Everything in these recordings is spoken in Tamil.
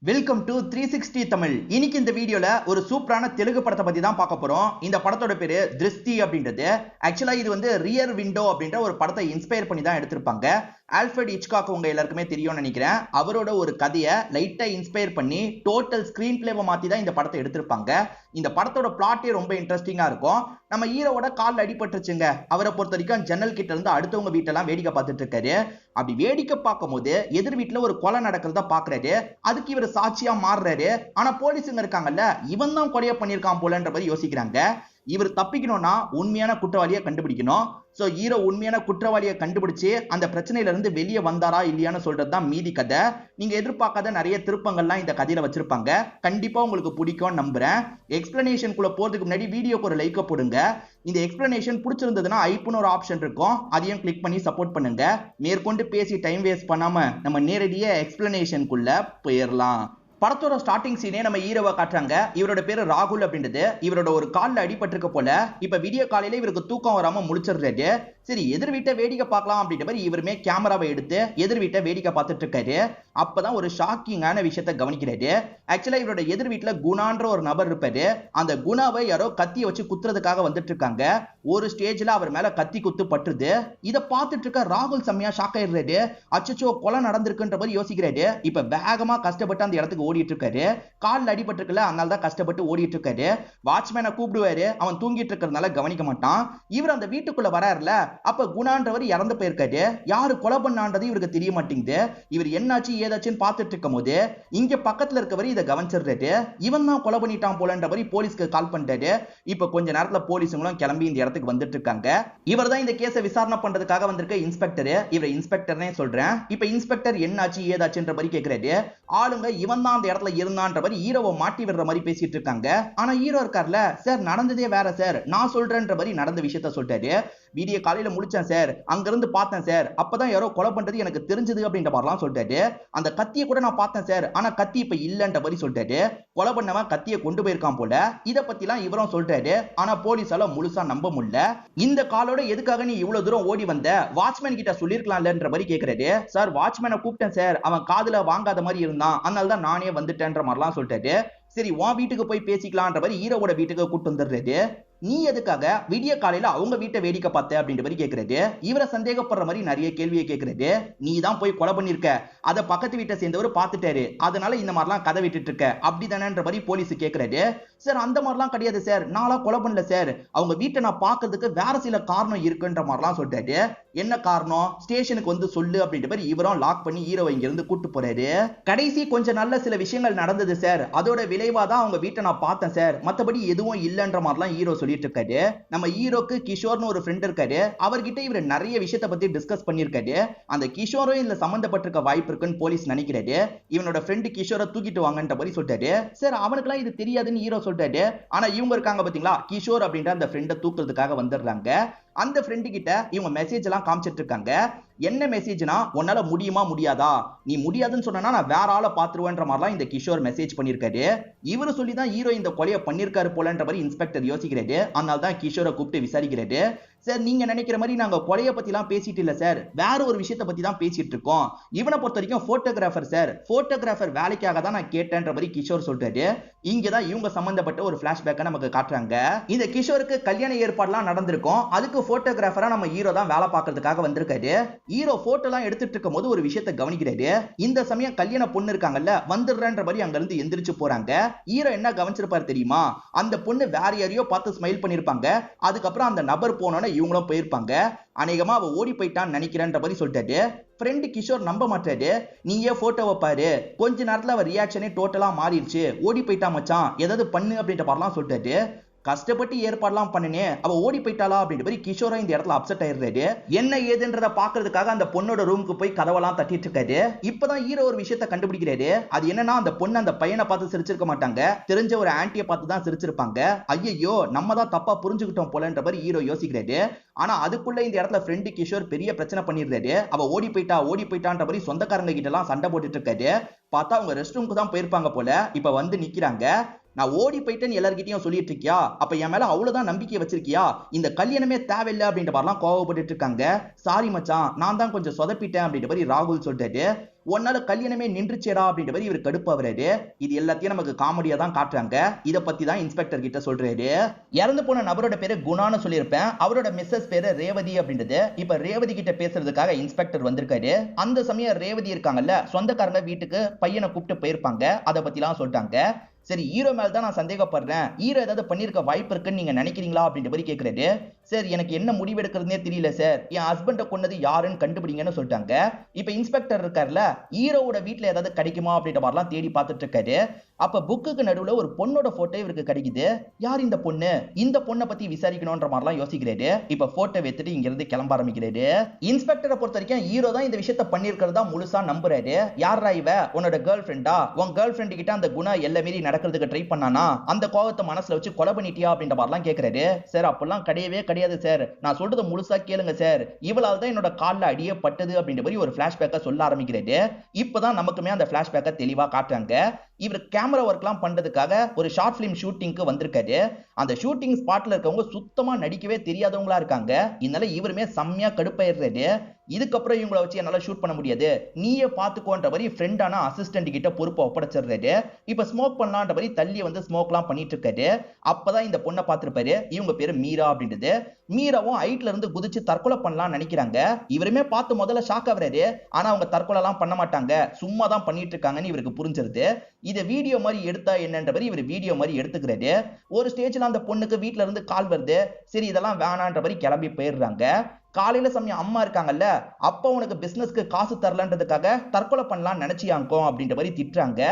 Welcome to 360 Tamil. இன்னைக்கு இந்த வீடியோல ஒரு சூப்பரான தெலுங்கு படத்தை பத்தி தான் பார்க்க போறோம். இந்த படத்தோட பேரு திருஷ்டி அப்படின்றது. ஆக்சுவலா இது வந்து ரியர் விண்டோ அப்படின்ற ஒரு படத்தை இன்ஸ்பயர் பண்ணி தான் எடுத்திருப்பாங்க. ஆல்ஃபிரட் ஹிச்காக் உங்க எல்லாருக்குமே தெரியும்னு நினைக்கிறேன். அவரோட ஒரு கதையை லைட்டா இன்ஸ்பயர் பண்ணி டோட்டல் ஸ்கிரீன் பிளேவை மாத்தி தான் இந்த படத்தை எடுத்திருப்பாங்க. இந்த படத்தோட பிளாட்டே ரொம்ப இன்ட்ரெஸ்டிங்கா இருக்கும். நம்ம ஹீரோவோட கால் அடிபட்டுருச்சுங்க. அவரை பொறுத்த வரைக்கும் ஜன்னல் கிட்ட இருந்து அடுத்தவங்க வீட்டெல்லாம் வேடிக்கை பார்த்துட்டு இருக்காரு. அப்படி வேடிக்கை பார்க்கும் போது எதிர் வீட்டுல ஒரு கொலை நடக்கிறத பாக்குறாரு. அதுக்கு இவர் சாட்சியா மாறுறாரு. ஆனா போலீஸுங்க இருக்காங்கல்ல, இவன் தான் கொலையை பண்ணிருக்கான் போலன்ற மாதிரி யோசிக்கிறாங்க. இவர் தப்பிக்கணும்னா உண்மையான குற்றவாளியை கண்டுபிடிக்கணும். சோ ஹீரோ உண்மையான குற்றவாளியை கண்டுபிடிச்சு அந்த பிரச்சனையில இருந்து வெளியே வந்தாரா இல்லையான்னு சொல்றதுதான் மீதி கதை. நீங்க எதிர்பார்க்காத நிறைய திருப்பங்கள்லாம் இந்த கதையில வச்சிருப்பாங்க. கண்டிப்பா உங்களுக்கு பிடிக்கும் நம்புறேன். எக்ஸ்பிளனேஷன் குள்ள போறதுக்கு முன்னாடி வீடியோக்கு ஒரு லைக் போடுங்க. இந்த எக்ஸ்பிளனேஷன் பிடிச்சிருந்ததுன்னா ஐப்புன்னு ஒரு ஆப்ஷன் இருக்கும், அதையும் கிளிக் பண்ணி சப்போர்ட் பண்ணுங்க. மேற்கொண்டு பேசி டைம் வேஸ்ட் பண்ணாம நம்ம நேரடியா எக்ஸ்பிளனேஷனுக்குள்ள போயிடலாம். படத்தோட ஸ்டார்டிங் சீனே நம்ம ஹீரோவை காட்டுறாங்க. இவரோட பேரு ராகுல் அப்படின்றது. இவரோட ஒரு கால்ல அடிபட்டிருக்க போல. இப்ப விடிய காலையில இவருக்கு தூக்கம் வராம முழிச்சிடுறாரு. சரி எதிர் வீட்டை வேடிக்கை பார்க்கலாம் அப்படின்ற மாதிரி இவருமே கேமராவை எடுத்து எதிர் வீட்டை வேடிக்கை பார்த்துட்டு இருக்காரு. அப்பதான் ஒரு ஷாக்கிங்கான விஷயத்தை கவனிக்கிறாரு. ஆக்சுவலா இவரோட எதிர் வீட்டுல குணான்ற ஒரு நபர் இருப்பாரு. அந்த குணாவை யாரோ கத்தியை வச்சு குத்துறதுக்காக வந்துட்டு இருக்காங்க. ஒரு ஸ்டேஜ்ல அவர் மேல கத்தி குத்து பட்டுருது. இதை பார்த்துட்டு இருக்க ராகுல் செம்மையா ஷாக் ஆயிடுறாரு. அச்சச்சோ கொலை நடந்திருக்குன்ற மாதிரி யோசிக்கிறாரு. இப்ப வேகமா கஷ்டப்பட்டு அந்த இடத்துக்கு ஓடிட்டு இருக்காரு. காலில் அடிபட்டு இருக்கல, அதனால தான் கஷ்டப்பட்டு ஓடிட்டு இருக்காரு. வாட்ச்மேனை கூப்பிடுவாரு. அவன் தூங்கிட்டு இருக்கிறதுனால கவனிக்க மாட்டான். இவர் அந்த வீட்டுக்குள்ள வராருல, அப்ப குணான்றவர் இறந்து போயிருக்காரு. யாரு கொலை பண்ணான்றது இவருக்கு தெரிய மாட்டேங்குது. இவர் என்னாச்சு ஏதாச்சுன்னு பார்த்துட்டு இருக்கும் போது இங்க பக்கத்துல இருக்கவர் இதை கவனிச்சிடுறாரு. இவன் தான் கொலை பண்ணிட்டான் போலன்றவரை போலீஸ்க்கு கால் பண்ணிட்டாரு. இப்ப கொஞ்ச நேரத்துல போலீஸுங்களும் கிளம்பி இந்த இடத்துக்கு வந்துட்டு இருக்காங்க. இவர் தான் இந்த கேஸை விசாரணை பண்றதுக்காக வந்திருக்க இன்ஸ்பெக்டர். இவர் இன்ஸ்பெக்டர்னே சொல்றேன். இப்ப இன்ஸ்பெக்டர் என்னாச்சு ஏதாச்சுன்ற மாதிரி கேட்கிறாரு. ஆளுங்க இவன் தான் அந்த இடத்துல இருந்தான்ற மாதிரி ஹீரோவை மாட்டி விடுற மாதிரி பேசிட்டு இருக்காங்க. ஆனா ஹீரோ இருக்கார்ல, சார் நடந்ததே வேற சார், நான் சொல்றேன்ற மாதிரி நடந்த விஷயத்த சொல்லிட்டாரு. வீடியோ காலையில முடிச்சேன் சார், அங்க இருந்து பார்த்தேன் சார், அப்பதான் யாரோ கொலை பண்றது எனக்கு தெரிஞ்சது அப்படின்ற மாதிரிலாம் சொல்லிட்டாரு. அந்த கத்தியை கூட நான் பார்த்தேன் சார், ஆனா கத்தி இப்ப இல்லன்ற மாதிரி சொல்லிட்டாரு. கொலை பண்ணவன் கத்தியை கொண்டு போயிருக்கான் போல. இத பத்திலாம் இவரும் சொல்றாரு. ஆனா போலீஸால முழுசா நம்ப முடியல. இந்த காலோட எதுக்காக நீ இவ்வளவு தூரம் ஓடி வந்த, வாட்ச்மேன் கிட்ட சொல்லிருக்கலாம்ன்ற மாதிரி கேக்குறாரு. சார் வாட்ச்மேனை கூப்பிட்டேன் சார், அவன் காதுல வாங்காத மாதிரி இருந்தான், அதனால தான் நானே வந்துட்டேன்ற மாதிரிலாம் சொல்லிட்டாரு. சரி உன் வீட்டுக்கு போய் பேசிக்கலான்ற மாதிரி ஹீரோவோட வீட்டுக்கு கூட்டு வந்துடுறாரு. நீ எதுக்காக விடிய காலையில அவங்க வீட்டை வேடிக்கை பார்த்த அப்படின்ற மாதிரி கேட்கறது. இவரை சந்தேகப்படுற மாதிரி நிறைய கேள்வியை கேட்கறது. நீ தான் போய் கொலை பண்ணிருக்க, அதை பக்கத்து வீட்டை சேர்ந்தவர் பார்த்துட்டாரு, அதனால இந்த மாதிரிலாம் கதை விட்டுட்டு இருக்க அப்படிதானேன்ற மாதிரி போலீஸ் கேட்கறது. சார் அந்த மாதிரிலாம் கிடையாது சார், நான்லாம் கொலை பண்ணல சார், அவங்க வீட்டை நான் பார்க்கறதுக்கு வேற சில காரணம் இருக்குன்ற மாதிரிலாம் சொல்லிட்டாரு. என்ன காரணம், ஸ்டேஷனுக்கு வந்து சொல்லு அப்படின்ற மாதிரி இவரும் லாக் பண்ணி ஹீரோவை இங்க இருந்து கூட்டு போறாரு. கடைசி கொஞ்சம் நல்ல சில விஷயங்கள் நடந்தது சார், அதோட விளைவாதான் அவங்க வீட்டை நான் பார்த்தேன் சார், மத்தபடி எதுவும் இல்லைன்ற மாதிரிலாம் ஹீரோ சொல்லிட்டு இருக்காரு. நம்ம ஹீரோக்கு கிஷோர்னு ஒரு ஃப்ரெண்ட் இருக்காரு. அவர்கிட்ட இவர் நிறைய விஷயத்தை பத்தி டிஸ்கஸ் பண்ணிருக்காரு. அந்த கிஷோரும் இதுல சம்பந்தப்பட்டிருக்க வாய்ப்பு இருக்குன்னு போலீஸ் நினைக்கிறாரு. இவனோட ஃப்ரெண்ட் கிஷோரை தூக்கிட்டு வாங்கன்ற மாதிரி சொல்லிட்டாரு. சார் அவனுக்குலாம் இது தெரியாதுன்னு ஹீரோ சொல்லிட்டாரு. ஆனா இவங்க இருக்காங்க பாத்தீங்களா, கிஷோர் அப்படின்ற அந்த ஃப்ரெண்டை தூக்குறதுக்காக வந்துடுறாங்க. அந்த ஃப்ரெண்டு கிட்ட இவங்க மெசேஜ் எல்லாம் காமிச்சிட்டு இருக்காங்க. என்ன மெசேஜ்னா, உன்னால முடியுமா முடியாதா, நீ முடியாதுன்னு சொன்னா நான் வேற ஆளை பாத்துருவேன்ற மாதிரிலாம் இந்த கிஷோர் மெசேஜ் பண்ணிருக்காரு. இவரு சொல்லி தான் ஹீரோ இந்த கொலையை பண்ணிருக்காரு போலன்ற மாதிரி இன்ஸ்பெக்டர் யோசிக்கிறாரு. அதனால தான் கிஷோரை கூப்பிட்டு விசாரிக்கிறாரு. சார் நீங்க நினைக்கிற மாதிரி நாங்க கொலையை பத்தி எல்லாம் பேசிட்டு இல்ல சார், வேற ஒரு விஷயத்தை பத்தி தான் பேசிட்டு இருக்கோம். இவனை பொறுத்த வரைக்கும் போட்டோகிராஃபர் சார், போட்டோகிராஃபர் வேலைக்காக தான் நான் கேட்டேன்ற மாதிரி கிஷோர் சொல்றாரு. இங்கதான் இவங்க சம்பந்தப்பட்ட ஒரு பிளாஷ்பேக்கை நமக்கு காட்டுறாங்க. இந்த கிஷோருக்கு கல்யாண ஏற்பாடுலாம் நடந்திருக்கும். அதுக்கு போட்டோகிராஃபரா நம்ம ஹீரோ தான் வேலை பார்க்கறதுக்காக வந்திருக்காரு. ஹீரோ போட்டோ எல்லாம் எடுத்துட்டு இருக்கும் போது ஒரு விஷயத்தை கவனிக்கிறாரு. இந்த சமயம் கல்யாண பொண்ணு இருக்காங்கல்ல, வந்துடுறன்ற மாதிரி அங்க இருந்து எந்திரிச்சு போறாங்க. ஹீரோ என்ன கவனிச்சிருப்பாரு தெரியுமா, அந்த பொண்ணு வேற யாரையோ பார்த்து ஸ்மைல் பண்ணிருப்பாங்க. அதுக்கப்புறம் அந்த நபர் போனோன்னு இவங்களும் போயிருப்பாங்க. அநேகமா அவ ஓடி போயிட்டான்னு நினைக்கிறேன்ற மாதிரி சொல்லிட்டாரு. ஃப்ரெண்ட் கிஷோர் நம்ப மாட்டாரு. நீயே போட்டோவை பாரு, கொஞ்ச நேரத்துல அவ ரியாக்ஷனே டோட்டலா மாறிடுச்சு, ஓடி போயிட்டா மச்சான், ஏதாவது பண்ணு அப்படின்ற மாதிரிலாம் சொல்லிட்டாரு. கஷ்டப்பட்டு ஏற்பாடுலாம் பண்ணனே, அவ ஓடி போயிட்டாளா அப்படின்ற மாதிரி கிஷோரா இந்த இடத்துல அப்செட் ஆயிடுறாரு. என்ன ஏதுன்றத பாக்குறதுக்காக அந்த பொண்ணோட ரூமுக்கு போய் கதவெல்லாம் தட்டிட்டு இருக்காரு. இப்பதான் ஹீரோ ஒரு விஷயத்த கண்டுபிடிக்கிறாரு. அது என்னன்னா, அந்த பொண்ணு அந்த பையனை பார்த்து சிரிச்சிருக்க மாட்டாங்க, தெரிஞ்ச ஒரு ஆன்ட்டியை பார்த்து தான் சிரிச்சிருப்பாங்க. ஐயோ நம்ம தான் தப்பா புரிஞ்சுக்கிட்டோம் போலன்ற மாதிரி ஹீரோ யோசிக்கிறாரு. ஆனா அதுக்குள்ள இந்த இடத்துல ஃப்ரெண்ட் கிஷோர் பெரிய பிரச்சனை பண்ணிடுறாரு. அவ ஓடி போயிட்டான்ற மாதிரி சொந்தக்காரங்க கிட்ட எல்லாம் சண்டை போட்டுட்டு இருக்காரு. பார்த்தா அவங்க ரெஸ்ட் ரூமுக்கு தான் போயிருப்பாங்க போல. இப்ப வந்து நிக்கிறாங்க. நான் ஓடி போயிட்டேன்னு எல்லார்கிட்டயும் சொல்லிட்டு இருக்கியா? அப்ப என் மேல அவ்வளவுதான் நம்பிக்கை வச்சிருக்கியா? இந்த கல்யாணமே தேவையில்லை அப்படின்ற மாதிரிலாம் கோவப்பட்டு இருக்காங்க. சாரி மச்சான், நான் தான் கொஞ்சம் சொதப்பிட்டேன் அப்படின்ற மாதிரி ராகுல் சொல்லிட்டாரு. ஒன்னால கல்யாணமே நின்றுச்சேடா அப்படின்ற மாதிரி இவர் கடுப்பாவறாரு. இது எல்லாத்தையும் நமக்கு காமெடியா தான் காட்டுறாங்க. இத பத்தி தான் இன்ஸ்பெக்டர் கிட்ட சொல்றாரு. இறந்து போன நபரோட பேரு குணான்னு சொல்லியிருப்பேன். அவரோட மிஸ்ஸஸ் பேரு ரேவதி அப்படின்றது. இப்ப ரேவதி கிட்ட பேசுறதுக்காக இன்ஸ்பெக்டர் வந்திருக்காரு. அந்த சமயம் ரேவதி இருக்காங்கல்ல, சொந்தக்காரங்க வீட்டுக்கு பையனை கூப்பிட்டு போயிருப்பாங்க. அதை பத்தி எல்லாம் சொல்லிட்டாங்க. சரி, ஹீரோ மேல தான் நான் சந்தேகப்படுறேன், ஹீரோ ஏதாவது பண்ணிருக்க வாய்ப்பு இருக்குன்னு நீங்க நினைக்கிறீங்களா அப்படின்ற மாதிரி கேட்கிறாரு. சார், எனக்கு என்ன முடிவு எடுக்கிறதுனே தெரியல சார், என் ஹஸ்பண்ட கொன்னது யாருன்னு கண்டுபிடிங்கன்னு சொல்லிட்டாங்க. இப்ப இன்ஸ்பெக்டர் இருக்கார்ல, ஹீரோவோட வீட்டுல ஏதாவது கிடைக்குமா அப்படின்ற மாதிரிலாம் தேடி பார்த்துட்டு இருக்காரு. அப்ப புக்குக்கு நடுவுல ஒரு பொண்ணோட போட்டோ இவருக்கு கிடைக்குது. யார் இந்த பொண்ணு? இந்த பொண்ணை பத்தி விசாரிக்கணும்ன்ற மாதிரிலாம் யோசிக்கிறாரு. இப்ப போட்டோ வைத்துட்டு இங்க இருந்து கிளம்ப ஆரம்பிக்கிறாரு. இன்ஸ்பெக்டரை பொறுத்த வரைக்கும் ஹீரோ தான் இந்த விஷயத்த பண்ணிருக்கிறதா முழுசா நம்புறாரு. யாரா இவ? உன்னோட கேர்ள் ஃபிரெண்டா? உன் கேர்ள் ஃபிரெண்ட் கிட்ட அந்த குணா எல்லை மீறி நடக்கிறதுக்கு ட்ரை பண்ணானா? அந்த கோவத்தை மனசுல வச்சு கொலை பண்ணிட்டியா அப்படின்ற மாதிரிலாம் கேட்கிறாரு. சார், அப்பெல்லாம் கிடையவே கிடையாது சார், நான் சொல்றது முழுசா கேளுங்க சார், இவளால் தான் என்னோட கால்ல அடியே பட்டது அப்படின்ற மாதிரி ஒரு பிளாஷ்பேக்கை சொல்ல ஆரம்பிக்கிறாரு. இப்பதான் நமக்குமே அந்த பிளாஷ்பேக்கை தெளிவா காட்டுறாங்க. இவர் கேமரா ஒர்க்லாம் பண்றதுக்காக ஒரு ஷார்ட் பிலிம் ஷூட்டிங்க்கு வந்திருக்காரு. அந்த ஷூட்டிங் ஸ்பாட்ல இருக்கவங்க சுத்தமா நடிக்கவே தெரியாதவங்களா இருக்காங்க. இதனால இவருமே செம்மையா கடுப்பாயிடுறாரு. இதுக்கப்புறம் இவங்களை வச்சு என்னால ஷூட் பண்ண முடியாது, நீயே பாத்துக்கோன்ற மாதிரி ஃப்ரெண்டான அசிஸ்டன்ட் கிட்ட பொறுப்பை ஒப்படைச்சிடுறாரு. இப்ப ஸ்மோக் பண்ணலான்ற மாதிரி தள்ளி வந்து ஸ்மோக்லாம் பண்ணிட்டு இருக்காரு. அப்பதான் இந்த பொண்ணை பார்த்திருப்பாரு. இவங்க பேரு மீரா அப்படின்றது. மீராவும் ஹைட்ல இருந்து குதிச்சு தற்கொலை பண்ணலாம் நினைக்கிறாங்க. இவருமே பார்த்து முதல்ல ஷாக் ஆகுறாரு. ஆனா அவங்க தற்கொலை எல்லாம் பண்ண மாட்டாங்க, சும்மா தான் பண்ணிட்டு இருக்காங்கன்னு இவருக்கு புரிஞ்சிருது. இதை வீடியோ மாதிரி எடுத்தா என்னன்ற மாதிரி இவர் வீடியோ மாதிரி எடுத்துக்கிறாரு. ஒரு ஸ்டேஜ்ல அந்த பொண்ணுக்கு வீட்டுல இருந்து கால் வருது. சரி, இதெல்லாம் வேணான்ற மாதிரி கிளம்பி போயிடுறாங்க. காலையில சமயம் அம்மா இருக்காங்கல்ல, அப்பா உனக்கு பிசினஸ்க்கு காசு தரலன்றதுக்காக தற்கொலை பண்ணலாம் நினைச்சியாங்கோ அப்படின்ற மாதிரி திட்டுறாங்க.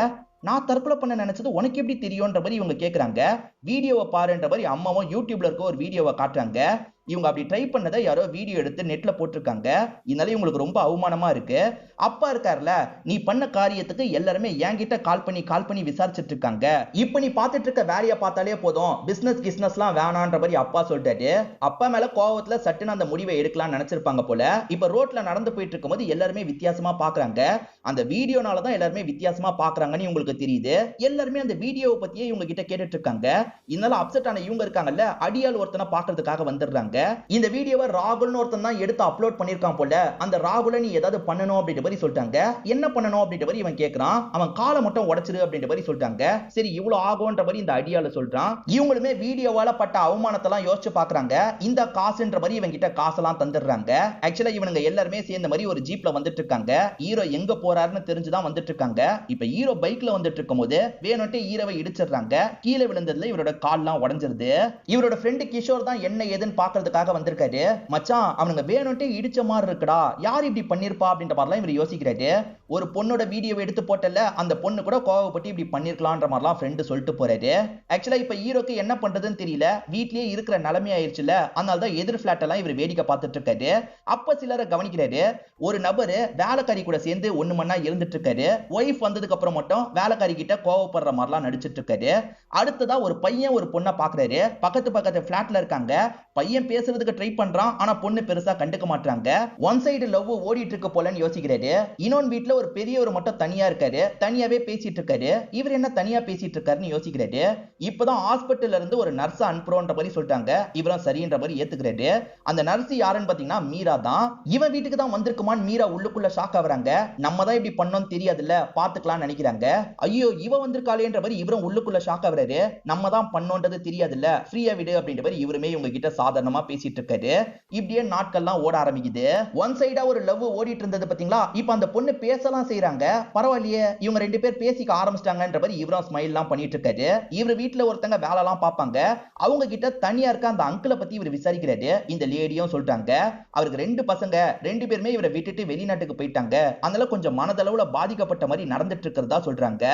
நான் தற்கொலை பண்ண நினைச்சது உனக்கு எப்படி தெரியும்ன்ற மாதிரி இவங்க கேக்குறாங்க. வீடியோவை பாருன்ற மாதிரி அம்மாவும் யூடியூப்ல இருக்க ஒரு வீடியோவை காட்டுறாங்க. இவங்க அப்படி ட்ரை பண்ணதை யாரோ வீடியோ எடுத்து நெட்ல போட்டிருக்காங்க. இதனால இவங்களுக்கு ரொம்ப அவமானமா இருக்கு. அப்பா இருக்காருல, நீ பண்ண காரியத்துக்கு எல்லாருமே என்கிட்ட கால் பண்ணி விசாரிச்சுட்டு இருக்காங்க. இப்ப நீ பார்த்துட்டு இருக்க வேலையை பார்த்தாலே போதும், பிசினஸ்லாம் வேணான்ற மாதிரி அப்பா சொல்லிட்டாரு. அப்பா மேல கோவத்துல சட்டுன்னு அந்த முடிவை எடுக்கலாம் நினைச்சிருப்பாங்க போல. இப்ப ரோட்ல நடந்து போயிட்டு இருக்கும்போது எல்லாருமே வித்தியாசமா பாக்குறாங்க. அந்த வீடியோனாலதான் எல்லாருமே வித்தியாசமா பாக்குறாங்கன்னு இவங்களுக்கு தெரியுது. எல்லாருமே அந்த வீடியோவை பத்தியே இவங்க கிட்ட கேட்டுட்டு இருக்காங்க. இதனால அப்செட் ஆன இவங்க இருக்காங்கல்ல, அடியால் ஒருத்தனை பாக்குறதுக்காக வந்துடுறாங்க. இந்த வீடியோவை ராகுல்னு ஒருத்தன் தான் எடுத்து அப்லோட் பண்ணிருக்கான் போல. அந்த ராகுல நீ ஏதாவது பண்ணணும் அப்படின்ற மாதிரி சொல்லிட்டாங்க. என்ன பண்ணணும் அப்படின்ற மாதிரி இவன் கேக்குறான். அவன் காலை மட்டும் உடைச்சிரு அப்படின்ற மாதிரி சொல்லிட்டாங்க. சரி, இவ்வளவு ஆகும்ன்ற மாதிரி இந்த அடியால சொல்றான். இவங்களுமே வீடியோவால பட்ட அவமானத்தெல்லாம் யோசிச்சு பாக்குறாங்க. இந்த காசுன்ற மாதிரி இவன் கிட்ட காசெல்லாம் தந்துடுறாங்க. ஆக்சுவலா இவனுங்க எல்லாருமே சேர்ந்த மாதிரி ஒரு ஜீப்ல வந்துட்டு இருக்காங்க. ஹீரோ எங்க போறாருன்னு தெரிஞ்சுதான் வந்துட்டு இருக்காங்க. இப்ப ஹீரோ பைக்ல வந்துட்டு இருக்கும் போது வேணும்ட்டு ஹீரோவை இடிச்சிடுறாங்க. கீழே விழுந்ததுல இவரோட கால்லாம் உடைஞ்சிருது. இவரோட ஃப்ரெண்ட் கிஷோர் தான் என்ன ஏதுன்னு பாக்குறதுக்காக வந்திருக்காரு. மச்சான், அவனுங்க வேணும்ட்டு இடிச்ச மாதிரி இருக்குடா, யார் இப்படி பண்ணிருப்பா அப்படின்ற மாதிரிலாம் இவர் யோசிக்கிறாரு. ஒரு பொண்ணோட வீடியோவை எடுத்து போட்டல, அந்த பொண்ணு கூட கோவப்பட்டு இப்படி பண்ணிருக்கலாம்ன்ற மாதிரிலாம் ஃப்ரெண்ட் சொல்லிட்டு போறாரு. ஆக்சுவலா இப்ப ஹீரோக்கு என்ன பண்றதுன்னு தெரியல, வீட்லயே இருக்கிற நிலைமை ஆயிடுச்சுல, அதனால தான் எதிர் பிளாட் எல்லாம் இவர் வேடிக்கை பார்த்துட்டு இருக்காரு. அப்ப சிலரை கவனிக்கிறாரு. ஒரு நபரு வேலைக்காரி கூட சேர்ந்து ஒண்ணு மண்ணா இருந்துட்டு இருக்காரு. ஒய்ஃப் வந்ததுக்கு அப்புறம் மட்டும் வேலைக்காரி கிட்ட கோவப்படுற மாதிரிலாம் நடிச்சிட்டு இருக்காரு. அடுத்ததா ஒரு பையன் ஒரு பொண்ணை பாக்குறாரு. பக்கத்து பிளாட்ல இருக்காங்க. பையன் பேசுறதுக்கு ட்ரை பண்றான், ஆனா பொண்ணு பெருசா கண்டுக்க மாட்டாங்க. ஒன் சைடு லவ் ஓடிட்டு இருக்க போலன்னு யோசிக்கிறாரு. இன்னொன்னு வீட்டுல ஒரு பெரியவர் மட்டும் தனியா இருக்காரு. தனியாவே பேசிட்டு இருக்காரு. இவர் என்ன தனியா பேசிட்டு இருக்காருன்னு யோசிக்கிறாரு. இப்பதான் ஹாஸ்பிட்டல்ல இருந்து ஒரு நர்ஸ் அனுப்புறோன்ற மாதிரி சொல்லிட்டாங்க. இவரும் சரின்ற மாதிரி ஏத்துக்கிறாரு. அந்த நர்ஸ் யாருன்னு பாத்தீங்கன்னா மீரா தான். இவன் வீட்டுக்கு தான் வந்திருக்குமான்னு மீரா உள்ளுக்குள்ள ஷாக் ஆகுறாங்க. நம்ம தான் இப்படி பண்ணோம்னு தெரியாதுல்ல, பாத்துக்கலாம் நினைக்கிறாங்க. ஐயோ, இவ வந்திருக்காளேன்ற மாதிரி இவரும் உள்ளுக்குள்ள ஷாக் ஆகுறாரு. நம்ம தான் பண்ணோன்றது தெரியாதுல்ல, ஃப்ரீயா விடு அப்படின்ற மாதிரி இவருமே இவங்க கிட்ட சாதாரணமா பேசிட்டு இருக்காரு. இப்படியே நாட்கள்லாம் ஓட ஆரம்பிக்குது. ஒன் சைடா ஒரு லவ் ஓடிட்டு இருந்தது பாத்தீங்களா, இப்ப அந்த பொண்ணு பேசலாம் செய்யறாங்க. பரவாயில்லையே, இவங்க ரெண்டு பேர் பேசிக்க ஆரம்பிச்சிட்டாங்கன்ற மாதிரி இவரும் ஸ்மைல் எல்லாம் பண்ணிட்டு இருக்காரு. இவர் வீட்டுல ஒருத்தங்க வேலை எல்லாம் பாப்பாங்க. அவங்க கிட்ட தனியா இருக்க அந்த அங்கிளை பத்தி இவர் விசாரிக்கிறாரு. இந்த லேடியும் சொல்லிட்டாங்க, அவருக்கு 2 பசங்க, 2 பேருமே இவரை விட்டுட்டு வெளிநாட்டுக்கு போயிட்டாங்க. அதனால கொஞ்சம் மனதளவுல பாதிக்கப்பட்ட மாதிரி நடந்துட்டு இருக்கிறதா சொல்றாங்க.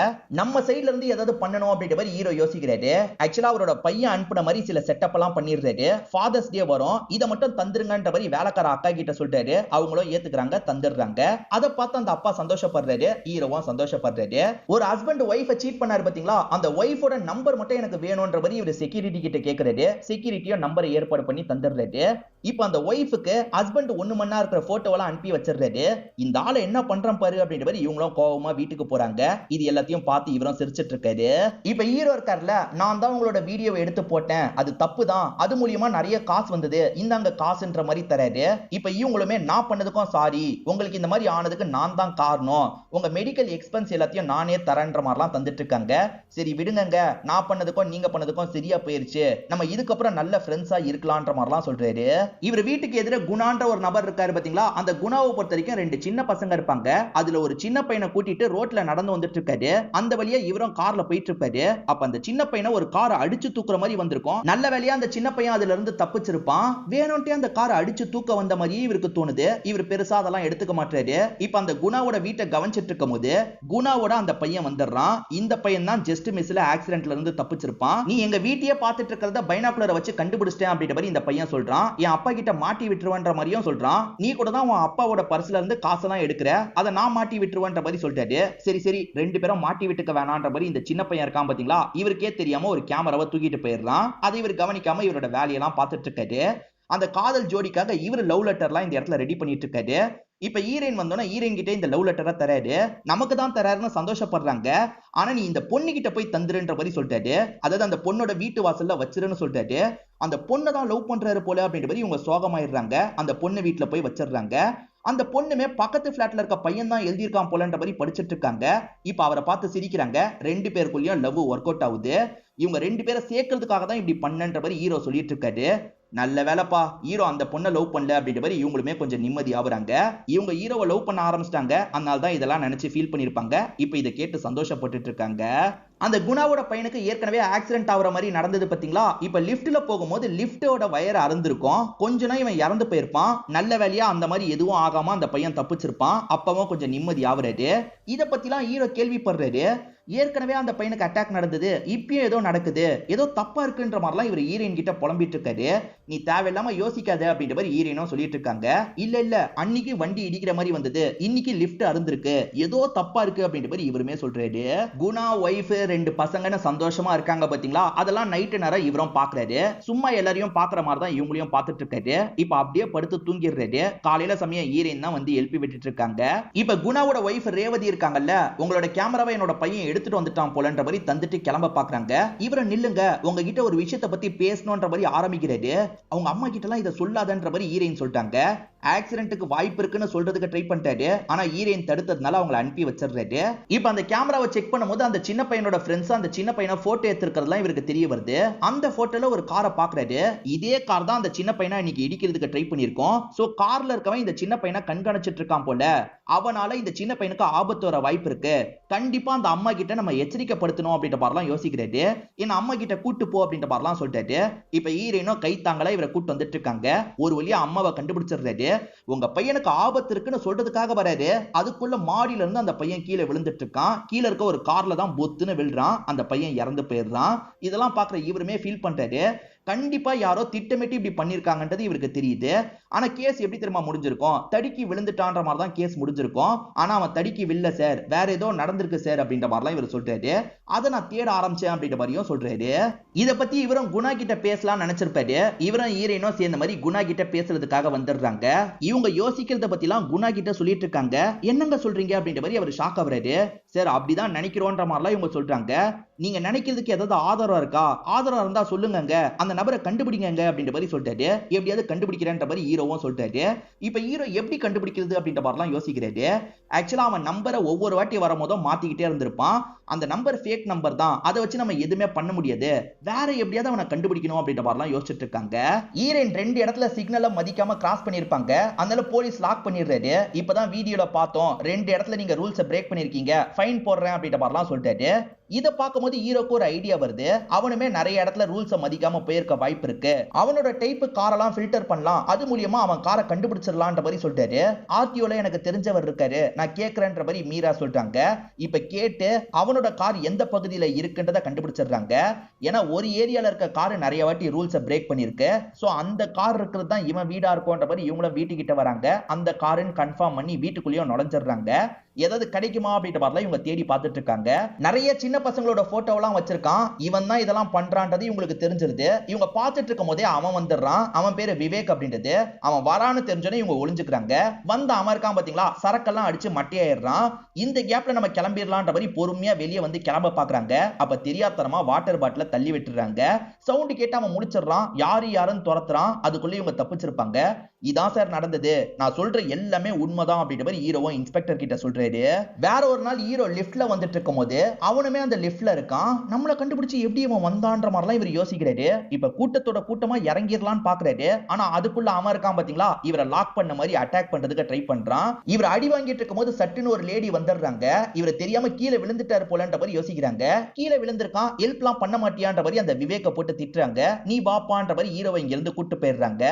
நம்ம சைடுல இருந்து ஏதாவது பண்ணணும் அப்படின்ற மாதிரி ஹீரோ யோசிக்கிறாரு. ஆக்சுவலா அவரோட பையன் அனுப்புன மாதிரி சில செட்டப் எல்லாம் பண்ணிடுறாரு. ஃபாதர்ஸ் டே வரும், இத மட்டும் தந்துருங்கன்ற மாதிரி வேலைக்கார அக்கா கிட்ட சொல்றாரு. அவங்களும் ஏத்துக்கிறாங்க, தந்துடுறாங்க. அதை பார்த்து அந்த அப்பா சந்தோஷப்படுறாரு, ஹீரோவும் சந்தோஷப்படுறாரு. ஒரு ஹஸ்பண்ட் ஒய்ஃபை சீட் பண்ணாரு பாத்தீங்களா, அந்த ஒய்ஃபோட நம்பர் மட்டும் எனக்கு வேணும்ன்ற மாதிரி இவர் செக்யூரிட்டி கிட்ட கேக்குறாரு. செக்யூரிட்டியும் நம்பரை ஏற்பாடு பண்ணி தந்துடுறாரு. இப்ப அந்த ஒய்ஃபுக்கு ஹஸ்பண்ட் 1 மணி நேரம் இருக்கிற போட்டோவெல்லாம் அனுப்பி வச்சிடுறாரு. இந்த ஆளை என்ன பண்றான் பாரு அப்படின்ற மாதிரி இவங்களும் கோவமா வீட்டுக்கு போறாங்க. இது எல்லாத்தையும் பார்த்து இவரும் சிரிச்சிட்டு இருக்காரு. இப்ப ஹீரோ இருக்கார்ல, நான் தான் உங்களோட வீடியோவை எடுத்து போட்டேன், அது தப்பு தான், அது மூலியமா நிறைய காசு வந்தது, இந்தாங்க காசுன்ற மாதிரி தராரு. இப்ப இவங்களுமே நான் பண்ணதுக்கும் சாரி, உங்களுக்கு இந்த மாதிரி ஆனதுக்கு நான் தான் காரணம், உங்க மெடிக்கல் எக்ஸ்பென்ஸ் எல்லாத்தையும் நானே தரேன்ற மாதிரிலாம் தந்துட்டு இருக்காங்க. சரி விடுங்க, நான் பண்ணதுக்கும் நீங்க பண்ணதுக்கும் சரியா போயிருச்சு, நம்ம இதுக்கப்புறம் நல்ல ஃப்ரெண்ட்ஸா இருக்கலாம்ன்ற மாதிரிலாம் சொல்றாரு. இவர் வீட்டுக்கு எதிர குணான்ற ஒரு நபர் இருக்காரு பாத்தீங்களா, அந்த குணாவை பொறுத்த வரைக்கும் 2 சின்ன பசங்க இருப்பாங்க. அதுல ஒரு சின்ன பையனை கூட்டிட்டு ரோட்ல நடந்து வந்துட்டு இருக்காரு. அந்த வழியா இவரும் கார்ல போயிட்டு இருப்பாரு. அப்ப அந்த சின்ன பையனை ஒரு காரை அடிச்சு தூக்குற மாதிரி வந்திருக்கும். நல்ல வேலையா அந்த சின்ன பையன் அதுல இருந்து தப்பிச்சிருப்பான். வேணும்ட்டே அந்த காரை அடிச்சு தூக்க வந்த மாதிரியே இவருக்கு தோணுது. இவர் பெருசா அதெல்லாம் எடுத்துக்க மாட்டாரு. இப்ப அந்த குணாவோட வீட்டை கவனிச்சிட்டு இருக்கும் போது குணாவோட அந்த பையன் வந்துடுறான். இந்த பையன் தான் ஜஸ்ட் மிஸ்ல ஆக்சிடென்ட்ல இருந்து தப்பிச்சிருப்பான். நீ எங்க வீட்டையே பார்த்துட்டு இருக்கிறத பைனாக்குலரை வச்சு கண்டுபிடிச்சிட்டேன் அப்படின்ற மாதிரி இந்த பையன் சொல்றான். என் அப்பா கிட்ட மாட்டி விட்டுருவன்ற மாதிரியும் சொல்றான். நீ கூட தான் உன் அப்பாவோட பர்ஸ்ல இருந்து காசெல்லாம் எடுக்கிற, அதை நான் மாட்டி விட்டுருவன்ற மாதிரி சொல்லிட்டாரு. சரி 2 பேரும் மாட்டி விட்டுக்க வேணான்ற மாதிரி இந்த சின்ன பையன் இருக்கான் பாத்தீங்களா, இவருக்கே தெரியாம ஒரு கேமராவை தூக்கிட்டு போயிடுறான். அதை இவர் கவனிக்காம இவரோட வேலையெல்லாம் பார்த்துட்டு இருக்காரு. அந்த காதல் ஜோடிக்காக இவர் லவ் லெட்டர்லாம் இந்த இடத்துல ரெடி பண்ணிட்டு இருக்காரு. இப்ப ஹீரோயின் வந்தோன்னா ஹீரோயின் கிட்ட இந்த லவ் லெட்டரை தராரு. நமக்கு தான் தராருன்னு சந்தோஷப்படுறாங்க. ஆனா நீ இந்த பொண்ணு கிட்ட போய் தந்துருன்ற மாதிரி சொல்லிட்டாரு. அதாவது அந்த பொண்ணோட வீட்டு வாசல்ல வச்சிருன்னு சொல்லிட்டாரு. அந்த பொண்ணை தான் லவ் பண்றாரு போல அப்படின்ற மாதிரி இவங்க சோகமாயிடுறாங்க. அந்த பொண்ணு வீட்டுல போய் வச்சிடுறாங்க. அந்த பொண்ணுமே பக்கத்து பிளாட்ல இருக்க பையன் தான் எழுதியிருக்கான் போலன்ற மாதிரி படிச்சிட்டு இருக்காங்க. இப்ப அவரை பார்த்து சிரிக்கிறாங்க. 2 பேருக்குள்ளயும் லவ் ஒர்க் அவுட் ஆகுது. இவங்க 2 பேரை சேர்க்கறதுக்காக தான் இப்படி பண்ணன்ற மாதிரி ஹீரோ சொல்லிட்டு இருக்காரு. நல்ல வேலைப்பா, ஹீரோ அந்த பொண்ணை லவ் பண்ணல அப்படின்ற மாதிரி இவங்களுமே கொஞ்சம் நிம்மதி ஆகுறாங்க. இவங்க ஹீரோவை லவ் பண்ண ஆரம்பிச்சிட்டாங்க. அதனால தான் இதெல்லாம் நினைச்சு ஃபீல் பண்ணிருப்பாங்க. இப்ப இதை கேட்டு சந்தோஷப்பட்டுட்டு இருக்காங்க. அந்த குணாவோட பையனுக்கு ஏற்கனவே ஆக்சிடென்ட் ஆகுற மாதிரி நடந்தது பாத்தீங்களா. இப்ப லிப்ட்ல போகும்போது லிப்டோட வயர் அறுந்திருக்கும். கொஞ்ச நாள் இவன் இறந்து போயிருப்பான். நல்ல வேலையா அந்த மாதிரி எதுவும் ஆகாம அந்த பையன் தப்பிச்சிருப்பான். அப்பவும் கொஞ்சம் நிம்மதி ஆகுறாரு. இத பத்திலாம் ஹீரோ கேள்விப்படுறாரு. ஏற்கனவே அந்த பையனுக்கு அட்டாக் நடந்தது, இப்பயும் ஏதோ நடக்குது, ஏதோ தப்பா இருக்குன்ற மாதிரிலாம் இவர் ஹீரோயின் கிட்ட புலம்பிட்டு இருக்காரு. நீ தேவையில்லாம யோசிக்காத அப்படின்ற மாதிரி ஹீரோயினும் சொல்லிட்டு இருக்காங்க. இல்ல அன்னைக்கு வண்டி இடிக்கிற மாதிரி வந்தது, இன்னைக்கு லிப்ட் அறுந்திருக்கு, ஏதோ தப்பா இருக்கு அப்படின்ற மாதிரி இவருமே சொல்றாரு. குணா ஒய்ஃப் 2 பசங்கன்னு சந்தோஷமா இருக்காங்க பாத்தீங்களா, அதெல்லாம் நைட்டு நேரம் இவரும் பாக்குறாரு. சும்மா எல்லாரையும் பாக்குற மாதிரி தான் இவங்களையும் பார்த்துட்டு இருக்காரு. இப்ப அப்படியே படுத்து தூங்கிடுறாரு. காலையில சமயம் ஹீரோயின் தான் வந்து எழுப்பி விட்டுட்டு இருக்காங்க. இப்ப குணாவோட ஒய்ஃப் ரேவதி இருக்காங்கல்ல, உங்களோட கேமராவை என்னோட பையன் எடுத்துட்டு வந்துட்டான் போலன்ற மாதிரி தந்துட்டு கிளம்ப பாக்குறாங்க. இவரை நில்லுங்க, உங்ககிட்ட ஒரு விஷயத்தை பத்தி பேசணும்ன்ற மாதிரி ஆரம்பிக்கிறாரு. அவங்க அம்மா கிட்ட எல்லாம் இதை சொல்லாதன்ற மாதிரி ஹீரோயின் சொல்லிட்டாங்க. ஆக்சிடென்ட்க்கு வாய்ப்பு இருக்குன்னு சொல்றதுக்கு ட்ரை பண்ணிட்டாரு. ஆனா ஹீரோயின் தடுத்ததுனால அவங்களை அனுப்பி வச்சிடுறாரு. இப்ப அந்த கேமராவை செக் பண்ணும்போது அந்த சின்ன பையனோட ஃப்ரெண்ட்ஸ் அந்த சின்ன பையனை போட்டோ எடுத்துக்கிறதுலாம் இவருக்கு தெரிய வருது. அந்த போட்டோல ஒரு காரை பாக்குறாரு. இதே கார் தான் அந்த சின்ன பையனை இன்னைக்கு இடிக்கிறதுக்கு ட்ரை பண்ணிருக்கோம். சோ கார்ல இருக்கவன் இந்த சின்ன பையனை கண்காணிச்சிட்டு இருக்கான் போல. அவனால இந்த சின்ன பையனுக்கு ஆபத்து வர வாய்ப்பு இருக்கு. கண்டிப்பா அந்த அம்மா கிட்ட நம்ம எச்சரிக்கைப்படுத்தணும் அப்படின்ற மாதிரிலாம் யோசிக்கிறாரு. என்ன அம்மா கிட்ட கூட்டு போ அப்படின்ற மாதிரிலாம் சொல்லிட்டாரு. இப்ப ஹீரோயினும் கை தாங்களா இவரை கூட்டு வந்துட்டு இருக்காங்க. ஒரு வழியா அம்மாவை கண்டுபிடிச்சிடுறாரு. உங்க பையனுக்கு ஆபத்து இருக்குன்னு சொல்றதுக்காக வராரு. அதுக்குள்ள மாடியில இருந்து அந்த பையன் கீழே விழுந்துட்டு இருக்கான். கீழே இருக்க ஒரு கார்ல தான் பொத்துன்னு விழுறான். அந்த பையன் இறந்து போயிடுறான். இதெல்லாம் பாக்குற இவருமே ஃபீல் பண்றாரு. கண்டிப்பா யாரோ திட்டமிட்டு இப்படி பண்ணிருக்காங்கன்றது இவருக்கு தெரியுது. ஆனா கேஸ் எப்படி தெரியுமா முடிஞ்சிருக்கும், தடுக்கி விழுந்துட்டான்ற மாதிரி தான் கேஸ் முடிஞ்சிருக்கும். ஆனா அவன் தடுக்கி வில்ல சார், வேற ஏதோ நடந்திருக்கு சார் அப்படின்ற மாதிரிலாம் இவர் சொல்றாரு. அதை நான் தேட ஆரம்பிச்சேன் அப்படின்ற மாதிரியும் சொல்றாரு. இத பத்தி இவரும் குணா கிட்ட பேசலாம் நினைச்சிருப்பாரு. இவரும் ஹீரோயினும் சேர்ந்த மாதிரி குணா கிட்ட பேசுறதுக்காக வந்துடுறாங்க. இவங்க யோசிக்கிறத பத்தி எல்லாம் குணா கிட்ட சொல்லிட்டு இருக்காங்க. என்னங்க சொல்றீங்க அப்படின்ற மாதிரி அவர் ஷாக் ஆகுறாரு. சார் அப்படிதான் நினைக்கிறோன்ற மாதிரிலாம் இவங்க சொல்றாங்க. நீங்க நினைக்கிறதுக்கு ஏதாவது ஆதாரம் இருக்கா, ஆதாரம் இருந்தா சொல்லுங்க, அந்த நபரை கண்டுபிடிங்க அப்படின்ற மாதிரி சொல்லிட்டாரு. எப்படியாவது கண்டுபிடிக்கிறேன்ற மாதிரி ஹீரோவும் சொல்லிட்டாரு. இப்ப ஹீரோ எப்படி கண்டுபிடிக்கிறது அப்படின்ற மாதிரிலாம் யோசிக்கிறாரு. ஆக்சுவலா அவன் நம்பரை ஒவ்வொரு வாட்டி வரும்போதும் மாத்திக்கிட்டே இருந்திருப்பான். அந்த நம்பர் ஃபேக் நம்பர் தான், அதை வச்சு நம்ம எதுவுமே பண்ண முடியாது, வேற எப்படியாவது அவனை கண்டுபிடிக்கணும் அப்படின்ற மாதிரிலாம் யோசிச்சுட்டு இருக்காங்க. ஹீரோயின் 2 இடத்துல சிக்னலை மதிக்காம கிராஸ் பண்ணிருப்பாங்க. அதனால போலீஸ் லாக் பண்ணிடுறாரு. இப்பதான் வீடியோல பார்த்தோம், 2 இடத்துல நீங்க ரூல்ஸை பிரேக் பண்ணிருக்கீங்க, ஃபைன் போடுறேன் அப்படின்ற மாதிரிலாம் சொல்லிட்டாரு. இதை பார்க்கும்போது ஹீரோக்கு ஒரு ஐடியா வருது. அவனுமே நிறைய இடத்துல ரூல்ஸை மதிக்காம போயிருக்க வாய்ப்பு இருக்கு. அவனோட டைப் காரெல்லாம் ஃபில்டர் பண்ணலாம், அது மூலியமா அவன் காரை கண்டுபிடிச்சிடலான்ற மாதிரி சொல்லிட்டாரு. ஆர்டிஓல எனக்கு தெரிஞ்சவர் இருக்காரு, நான் கேட்கிறேன்ற மாதிரி மீரா சொல்லிட்டாங்க. இப்ப கேட்டு அவனோட கார் எந்த பகுதியில இருக்குன்றத கண்டுபிடிச்சிடுறாங்க. ஏன்னா ஒரு ஏரியால இருக்க கார் நிறைய வாட்டி ரூல்ஸை பிரேக் பண்ணிருக்கு. சோ அந்த கார் இருக்கிறது தான் இவன் வீடா இருக்கும்ன்ற மாதிரி இவங்களும் வீட்டுக்கிட்ட வராங்க. அந்த காருன்னு கன்ஃபார்ம் பண்ணி வீட்டுக்குள்ளேயும் நுழைஞ்சிடுறாங்க. ஏதாவது கிடைக்குமா அப்படின்ற மாதிரிலாம் இவங்க தேடி பார்த்துட்டு இருக்காங்க. நிறைய சின்ன பசங்களோட போட்டோலாம் வச்சிருக்கான். இவன் தான் இதெல்லாம் பண்றான்றது இவங்களுக்கு தெரிஞ்சிருது. இவங்க பார்த்துட்டு இருக்கும் போதே அவன் வந்துடுறான். அவன் பேரு விவேக் அப்படின்றது. அவன் வரான்னு தெரிஞ்சோன்னே இவங்க ஒளிஞ்சுக்கிறாங்க. வந்து அவன் இருக்கான் பாத்தீங்களா, சரக்கெல்லாம் அடிச்சு மட்டையாயிடுறான். இந்த கேப்ல நம்ம கிளம்பிடலான்ற மாதிரி பொறுமையா வெளியே வந்து கிளம்ப பாக்குறாங்க. அப்ப தெரியாதனமா வாட்டர் பாட்டில தள்ளி விட்டுறாங்க. சவுண்ட் கேட்டு அவன் முடிச்சிடறான். யாருன்னு துரத்துறான். அதுக்குள்ள இவங்க தப்பிச்சிருப்பாங்க. இதான் சார் நடந்தது, நான் சொல்ற எல்லாமே உண்மைதான் அப்படின்ற மாதிரி ஹீரோவும் இன்ஸ்பெக்டர் கிட்ட சொல்றாரு. வேற ஒரு நாள் ஹீரோ லிஃப்ட்ல வந்துட்டு இருக்கும் போது அவனுமே அந்த லிஃப்ட்ல இருக்கான். நம்மள கண்டுபிடிச்சு எப்படி அவன் வந்தான்ற மாதிரிலாம் இவர் யோசிக்கிறாரு. இப்ப கூட்டத்தோட கூட்டமா இறங்கிடலான்னு பாக்குறாரு. ஆனா அதுக்குள்ள அவன் இருக்கான் பாத்தீங்களா, இவரை லாக் பண்ண மாதிரி அட்டாக் பண்றதுக்கு ட்ரை பண்றான். இவர் அடி வாங்கிட்டு இருக்கும் போது சட்டுன்னு ஒரு லேடி வந்துடுறாங்க. இவரை தெரியாம கீழே விழுந்துட்டாரு போலன்ற மாதிரி யோசிக்கிறாங்க. கீழே விழுந்திருக்கான், ஹெல்ப்லாம் பண்ண மாட்டியான்ற மாதிரி அந்த விவேக்க போட்டு திட்டுறாங்க. நீ வாப்பான்ற மாதிரி ஹீரோவை இங்க இருந்து கூட்டு போயிடுறாங்க.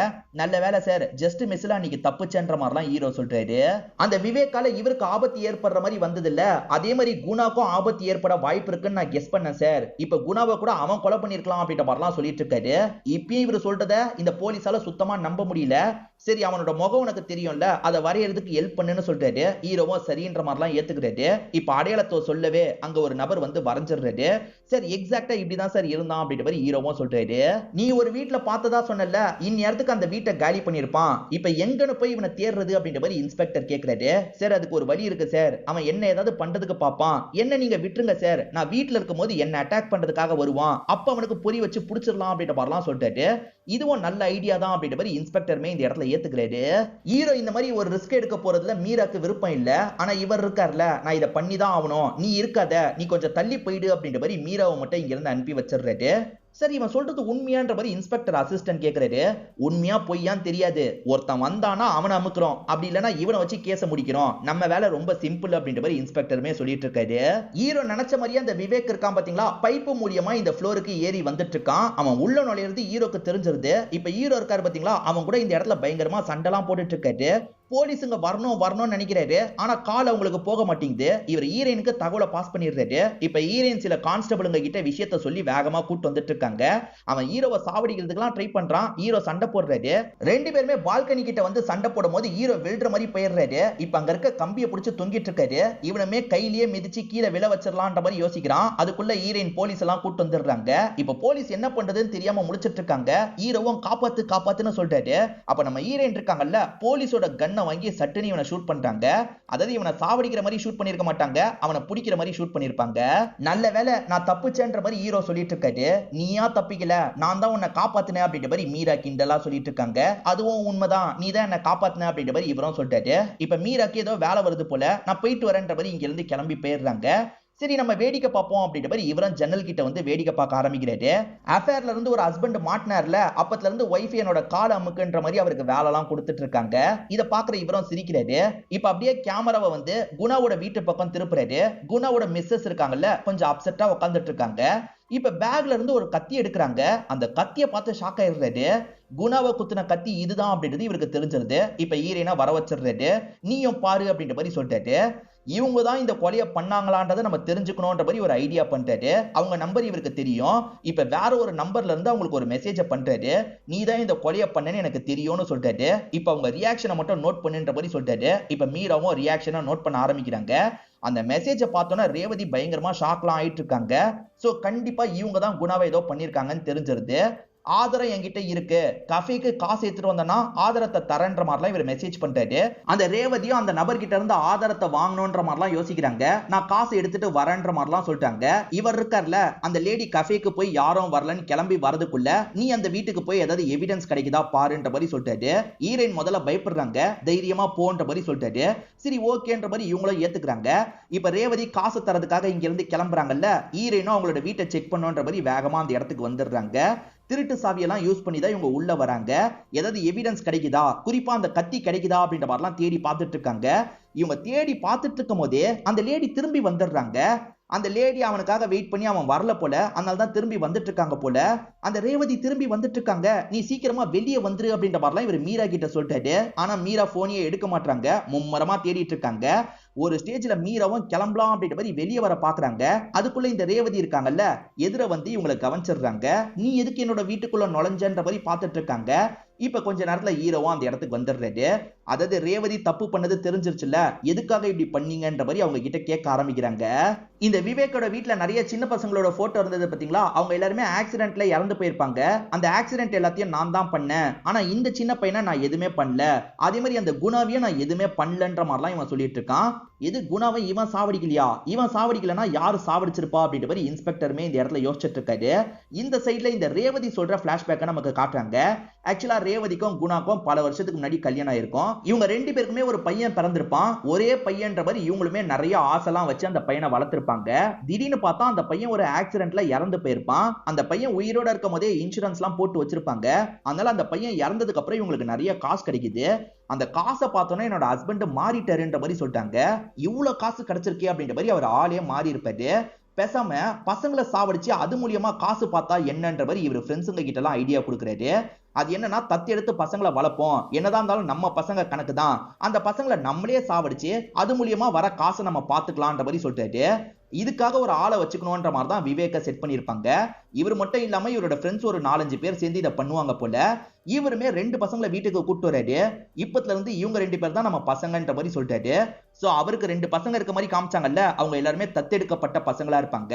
நல்ல வேலை சார், ஜஸ்ட் மிஸ்ல அன்னைக்கு தப்புச்சேன்ற மாதிரிலாம் ஹீரோ சொல்றாரு. அந்த விவேக்கால இவருக்கு ஆபத்து ஏற்படுற மாதிரி வந்தது இல்ல, அதே மாதிரி குணாக்கும் ஆபத்து ஏற்பட வாய்ப்பு இருக்குன்னு நான் கெஸ் பண்ணேன் சார். இப்ப குணாவை கூட அவன் கொலை பண்ணிருக்கலாம் அப்படின்ற மாதிரிலாம் சொல்லிட்டு இருக்காரு. இப்பயும் இவர் சொல்றத இந்த போலீஸால சுத்தமா நம்ப முடியல. சரி, அவனோட முகம் உனக்கு தெரியும்ல, அதை வரையறதுக்கு ஹெல்ப் பண்ணுன்னு சொல்றாரு. ஹீரோவும் சரின்ற மாதிரிலாம் ஏத்துக்கிறாரு. இப்ப அடையாளத்தை சொல்லவே அங்க ஒரு நபர் வந்து வரைஞ்சிடுறாரு. சார் எக்ஸாக்டா இப்படிதான் சார் இருந்தான் அப்படின்ற மாதிரி ஹீரோவும் சொல்றாரு. நீ ஒரு வீட்டுல பார்த்ததா சொன்னல, இந்நேரத்துக்கு அந்த வீட்டை காலி பண்ணிருப்பான். இப்ப எங்கன்னு போய் இவனை தேடுறது அப்படின்ற மாதிரி இன்ஸ்பெக்டர் கேக்குறாரு. சார் அதுக்கு ஒரு வழி இருக்கு சார், அவன் என்ன ஏதாவது பண்றதுக்கு பாப்பான். என்ன நீங்க விட்டுருங்க சார், நான் வீட்டுல இருக்கும் போது என்ன அட்டாக் பண்றதுக்காக வருவான், அப்ப அவனுக்கு பொறி வச்சு புடிச்சிடலாம் அப்படின்ற மாதிரிலாம் சொல்லிட்டாரு. இதுவும் நல்ல ஐடியா தான் அப்படின்ற மாதிரி இன்ஸ்பெக்டருமே இந்த இடத்துல ஏத்துக்கிறாரு. ஹீரோ இந்த மாதிரி ஒரு ரிஸ்க் எடுக்க போறதுல மீராக்கு விருப்பம் இல்ல. ஆனா இவர் இருக்கார்ல, நான் இதை பண்ணி தான் ஆகணும், நீ இருக்காத, நீ கொஞ்சம் தள்ளி போயிடு அப்படின்ற மாதிரி மீராவை மட்டும் இங்க இருந்து அனுப்பி வச்சிடுறாரு. சரி, இவன் சொல்றது உண்மையான்ற மாதிரி இன்ஸ்பெக்டர் அசிஸ்டன்ட் கேக்குறாரு. உண்மையா பொய்யான்னு தெரியாது, ஒருத்தன் வந்தானா அவனை அமுக்குறோம், அப்படி இல்லனா இவனை வச்சு கேஸ முடிக்கிறோம், நம்ம வேலை ரொம்ப சிம்பிள் அப்படின்ற மாதிரி இன்ஸ்பெக்டருமே சொல்லிட்டு இருக்காரு. ஹீரோ நினைச்ச மாதிரியே அந்த விவேக் இருக்கான் பாத்தீங்களா, பைப்பு மூலியமா இந்த ஃப்ளோருக்கு ஏறி வந்துட்டு இருக்கான். அவன் உள்ள நுழையிறது ஹீரோக்கு தெரிஞ்சிருது. இப்ப ஹீரோ இருக்காரு பாத்தீங்களா, அவன் கூட இந்த இடத்துல பயங்கரமா சண்டைலாம் போட்டுட்டு இருக்காரு. போலீஸுங்க வரணும்னு நினைக்கிறாரு. ஆனா கால் அவங்களுக்கு போக மாட்டேங்குது. இவர் ஹீரோயினுக்கு தகவலை பாஸ் பண்ணிடுறாரு. இப்ப ஹீரோயின் சில கான்ஸ்டபிளுங்க கிட்ட விஷயத்த சொல்லி வேகமா கூட்டு வந்துட்டு இருக்காங்க. அவன் ஹீரோவை சாவடிக்கிறதுக்குலாம் ட்ரை பண்றான். ஹீரோ சண்டை போடுறாரு. ரெண்டு பேருமே பால்கனி கிட்ட வந்து சண்டை போடும் போது ஹீரோ விழுற மாதிரி போயிடுறாரு. இப்ப அங்க இருக்க கம்பியை பிடிச்சு தொங்கிட்டு இருக்காரு. இவனுமே கையிலேயே மிதிச்சு கீழே விழ வச்சிடலான்ற மாதிரி யோசிக்கிறான். அதுக்குள்ள ஹீரோயின் போலீஸ் எல்லாம் கூட்டு வந்துடுறாங்க. இப்ப போலீஸ் என்ன பண்றதுன்னு தெரியாம முடிச்சிட்டு இருக்காங்க. ஹீரோவும் காப்பாத்துன்னு சொல்றாரு. அப்ப நம்ம ஹீரோயின் இருக்காங்கல்ல, போலீஸோட கன்னை வாங்கி சட்டுன்னு இவனை ஷூட் பண்றாங்க. அதாவது இவனை சாவடிக்கிற மாதிரி ஷூட் பண்ணிருக்க மாட்டாங்க, அவனை பிடிக்கிற மாதிரி ஷூட் பண்ணிருப்பாங்க. நல்ல வேலை நான் தப்பிச்சேன்ற மாதிரி ஹீரோ சொல்லிட்டு இருக்காரு. நீயா தப்பிக்கல, நான் தான் உன்னை காப்பாத்தினேன் அப்படின்ற மாதிரி மீரா கிண்டலா சொல்லிட்டு இருக்காங்க. அதுவும் உண்மைதான், நீ தான் என்ன காப்பாத்தின அப்படின்ற மாதிரி இவரும் சொல்லிட்டாரு. இப்ப மீராக்கு ஏதோ வேலை வருது போல, நான் போயிட்டு வரேன்ற மாதிரி இங்க இருந்து கிளம்பி போயிடுறாங்க. சரி, நம்ம வேடிக்கை பார்ப்போம் அப்படின்ற மாதிரி இவரும் ஜன்னல் கிட்ட வந்து வேடிக்கை பார்க்க ஆரம்பிக்கிறாரு. அஃபேர்ல இருந்து ஒரு ஹஸ்பண்ட் மாட்டினார்ல, அப்பத்துல இருந்து ஒய்ஃப் என்னோட கால அமுக்குன்ற மாதிரி அவருக்கு வேலை எல்லாம் கொடுத்துட்டு இருக்காங்க. இதை பாக்குற இவரும் சிரிக்கிறாரு. இப்ப அப்படியே கேமராவை வந்து குணாவோட வீட்டு பக்கம் திருப்புறாரு. குணாவோட மிஸ்ஸஸ் இருக்காங்கல்ல, கொஞ்சம் அப்செட்டா உட்காந்துட்டு இருக்காங்க. இப்ப பேக்ல இருந்து ஒரு கத்தி எடுக்கிறாங்க. அந்த கத்தியை பார்த்து ஷாக் ஆயிடுறாரு. குணாவை குத்துன கத்தி இதுதான் அப்படின்றது இவருக்கு தெரிஞ்சிருது. இப்ப ஹீரோயினா வர வச்சிடுறாரு. நீயும் பாரு அப்படின்ற மாதிரி சொல்லிட்டாரு. இவங்க தான் இந்த கொலையை பண்ணாங்களான்றதை நம்ம தெரிஞ்சுக்கணும்ன்ற மாதிரி ஒரு ஐடியா பண்றாரு. அவங்க நம்பர் இவருக்கு தெரியும். இப்ப வேற ஒரு நம்பர்ல இருந்து அவங்களுக்கு ஒரு மெசேஜ் பண்றாரு. நீ தான் இந்த கொலையை பண்ணன்னு எனக்கு தெரியும்னு சொல்றாரு. இப்ப அவங்க ரியாக்ஷனை மட்டும் நோட் பண்ணுன்ற மாதிரி சொல்றாரு. இப்ப மீராவும் ரியாக்ஷனை நோட் பண்ண ஆரம்பிக்கிறாங்க. அந்த மெசேஜை பார்த்தோன்னா ரேவதி பயங்கரமா ஷாக்லாம் ஆயிட்டு இருக்காங்க. சோ கண்டிப்பா இவங்க தான் குணாவை ஏதோ பண்ணிருக்காங்கன்னு தெரிஞ்சிருது. ஆதாரம் என்கிட்ட இருக்கு, கஃபேக்கு காசு எடுத்துட்டு வந்தனா ஆதாரத்தை தரன்ற மாதிரிலாம் இவர் மெசேஜ் பண்றாரு. அந்த ரேவதியும் அந்த நபர்கிட்ட இருந்து ஆதாரத்தை வாங்கணும்ன்ற மாதிரிலாம் யோசிக்கிறாங்க. நான் காசு எடுத்துட்டு வரேன்ற மாதிரிலாம் சொல்லிட்டாங்க. இவர் இருக்கார்ல, அந்த லேடி கஃபேக்கு போய் யாரும் வரலன்னு கிளம்பி வரதுக்குள்ள நீ அந்த வீட்டுக்கு போய் ஏதாவது எவிடன்ஸ் கிடைக்குதா பாருன்ற மாதிரி சொல்லிட்டாரு. ஹீரோயின் முதல்ல பயப்படுறாங்க. தைரியமா போன்ற மாதிரி சொல்லிட்டாரு. சரி ஓகேன்ற மாதிரி இவங்களும் ஏத்துக்கிறாங்க. இப்ப ரேவதி காசு தரதுக்காக இங்க இருந்து கிளம்புறாங்கல்ல, ஹீரோயினும் அவங்களோட வீட்டை செக் பண்ணுன்ற மாதிரி வேகமா அந்த இடத்துக்கு வந்துடுறாங்க. திருட்டு சாவியெல்லாம் யூஸ் பண்ணி தான் இவங்க உள்ள வராங்க. ஏதாவது எவிடன்ஸ் கிடைக்குதா, குறிப்பா அந்த கத்தி கிடைக்குதா அப்படின்ற மாதிரிலாம் தேடி பார்த்துட்டு இருக்காங்க. இவங்க தேடி பார்த்துட்டு இருக்கும் போதே அந்த லேடி திரும்பி வந்துடுறாங்க. அந்த லேடி அவனுக்காக வெயிட் பண்ணி அவன் வரல போல, அதனால தான் திரும்பி வந்துட்டு இருக்காங்க போல. அந்த ரேவதி திரும்பி வந்துட்டு இருக்காங்க. நீ சீக்கிரமா வெளியே வந்துரு அப்படின்ற மாதிரிலாம் இவர் மீரா கிட்ட சொல்லிட்டாரு. ஆனா மீரா போனையே எடுக்க மாட்டாங்க, மும்மரமா தேடிட்டு இருக்காங்க. ஒரு ஸ்டேஜ்ல மீராவும் கிளம்பலாம் அப்படின்ற மாதிரி வெளியே வர பாக்குறாங்க. அதுக்குள்ள இந்த ரேவதி இருக்காங்கல்ல, எதிர வந்து இவங்களை கவனிச்சிடுறாங்க. நீ எதுக்கு என்னோட வீட்டுக்குள்ள நுழைஞ்சன்ற மாதிரி பார்த்துட்டு இருக்காங்க. இப்ப கொஞ்ச நேரத்துல ஹீரோவும் அந்த இடத்துக்கு வந்துடுறாரு. அதாவது ரேவதி தப்பு பண்ணது தெரிஞ்சிருச்சுல, எதுக்காக இப்படி பண்ணீங்கன்ற மாதிரி அவங்க கிட்ட கேட்க ஆரம்பிக்கிறாங்க. இந்த விவேக்கோட வீட்ல நிறைய சின்ன பசங்களோட போட்டோ இருந்தது பாத்தீங்களா, அவங்க எல்லாருமே ஆக்சிடென்ட்ல இறந்து போயிருப்பாங்க. அந்த ஆக்சிடென்ட் எல்லாத்தையும் நான் தான் பண்ணேன், ஆனா இந்த சின்ன பையனை நான் எதுவுமே பண்ணல, அதே மாதிரி அந்த குணாவையும் நான் எதுவுமே பண்ணலன்ற மாதிரிலாம் இவன் சொல்லிட்டு இருக்கான். எது குணாவை இவன் சாவடிக்கலையா, இவன் சாவடிக்கலனா யாரு சாவடிச்சிருப்பா அப்படின்ற மாதிரி இன்ஸ்பெக்டருமே இந்த இடத்துல யோசிச்சுட்டு இருக்காரு. இந்த சைடுல இந்த ரேவதி சொல்ற பிளாஷ்பேக்கை நமக்கு காட்டுறாங்க. ஆக்சுவலா ரேவதிக்கும் குணாக்கும் பல வருஷத்துக்கு முன்னாடி கல்யாணம் ஆயிருக்கும். இவங்க ரெண்டு பேருக்குமே ஒரு பையன் பிறந்திருப்பான். ஒரே பையன்ற மாதிரி இவங்களுமே நிறைய ஆசைலாம் வச்சு அந்த பையனை வளர்த்திருப்பாங்க. திடீர்னு பார்த்தா அந்த பையன் ஒரு ஆக்சிடென்ட்ல இறந்து போயிருப்பான். அந்த பையன் உயிரோட இருக்கும் போதே இன்சூரன்ஸ் எல்லாம் போட்டு வச்சிருப்பாங்க. அதனால அந்த பையன் இறந்ததுக்கு அப்புறம் இவங்களுக்கு நிறைய காசு கிடைக்குது. அந்த காசை பார்த்தோன்னே என்னோட ஹஸ்பண்ட் மாறிட்டாருன்ற மாதிரி சொல்லிட்டாங்க. இவ்வளவு காசு கிடைச்சிருக்கே அப்படின்ற மாதிரி அவர் ஆளே மாறி இருப்பாரு. பேசாம பசங்களை சாவடிச்சு அது மூலியமா காசு பார்த்தா என்னன்ற மாதிரி இவர் ஃப்ரெண்ட்ஸுங்க கிட்ட எல்லாம் ஐடியா கொடுக்குறாரு. அது என்னன்னா, தத்தி எடுத்து பசங்களை வளர்ப்போம், என்னதான் இருந்தாலும் நம்ம பசங்க கணக்கு தான், அந்த பசங்களை நம்மளே சாவடிச்சு அது மூலியமா வர காசை நம்ம பாத்துக்கலாம்ன்ற மாதிரி சொல்லிட்டாரு. இதுக்காக ஒரு ஆளை வச்சுக்கணும்ன்ற மாதிரி தான் விவேக்க செட் பண்ணிருப்பாங்க. இவர் மட்டும் இல்லாம இவரோட ஃப்ரெண்ட்ஸ் ஒரு 4-5 பேர் சேர்ந்து இதை பண்ணுவாங்க போல. இவருமே 2 பசங்களை வீட்டுக்கு கூப்பிட்டு வராரு. இப்பத்துல இருந்து இவங்க 2 பேர் தான் நம்ம பசங்கன்ற மாதிரி சொல்லிட்டாரு. சோ அவருக்கு 2 பசங்க இருக்க மாதிரி காமிச்சாங்கல்ல, அவங்க எல்லாருமே தத்தெடுக்கப்பட்ட பசங்களா இருப்பாங்க.